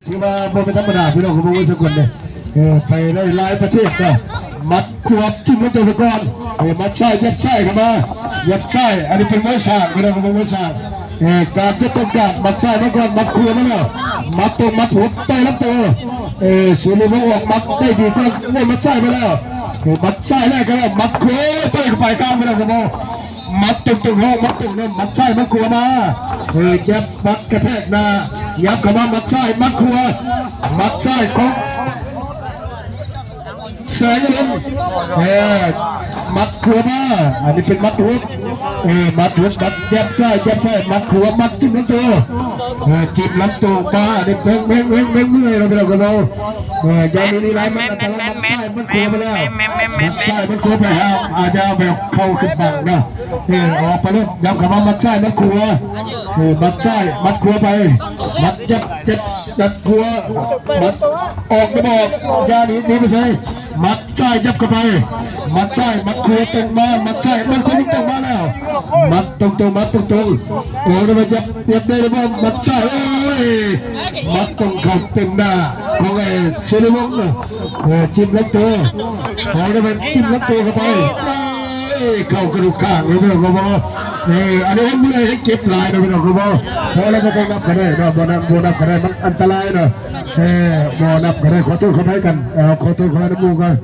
ถือว่าเป็นธรรมดาพี่น้องของวงสกุลเลยไปได้หลายประเทศนะมัดขวบจิ้มมันตัวไปก่อนมัดไส้ยัดไส้เข้ามายัดไส้อันนี้เป็นไม้สากพี่น้องของไม้สากการจะต้องการมัดไส้มาก่อนมัดขวบมาแล้วมัดตรงมัดหัวใต้ลำตัวส่วนในหัวมัดได้ดีก็ได้มัดไส้มาแล้วมัดไส้แรกก็แล้วมัดขวบใต้ไปกลางพี่น้องของมัดตรงห้องมัดตรงนั้นมัดไส้มัดขวบมายับมัดกระแทกหน้ายับเข้ามามัดไส้มัดขวบมัดไส้ของแสงลมมัดขัวมาอันนี้เป็นมัดหัวมัดหัวมัดแยบใช่มัดขัวมัดจิ้มลำตัวจิ้มลำตัวมาเด็กเม่งเมื่อยเราไปแล้วกันเราอย่างนี้ไรมันแต่ละมัดใช่มันขัวไปแล้วมัดใช่มันขัวไปแล้วอาจจะแบบเข้าขึ้นบังนะออกไปแล้วย้ำคำว่ามัดใช่มัดขัวมัดใช่มัดขัวไปมัดเจ็บมัดขัวมัดออกไม่บอกอย่างนี้ไม่ใช่มัดใช่ยับเข้าไปมัดใช่มัดคุยตรงมามัดใช่มันคุยตรงมาแล้วมัดตรงมัดตรงโอ้ยมันยับได้เลยว่ามัดใช่มัดตรงเขาเต็มหน้าของไอ้เซเลวงเนี่ยจิ้มลักตัวโอ้ยมันจิ้มลักตัวเข้าไปเข้ากระดูกข้างเลยพี่น้องก็บอกอันนี้มันไม่ให้เก็บลายนะพี่น้องก็บอกเพราะเราไม่ต้องนับกันได้นะบ่นับกันได้มันอันตรายนะบ่นับกันได้ขอโทษขอให้กันขอโทษขอให้น้ำมูกกัน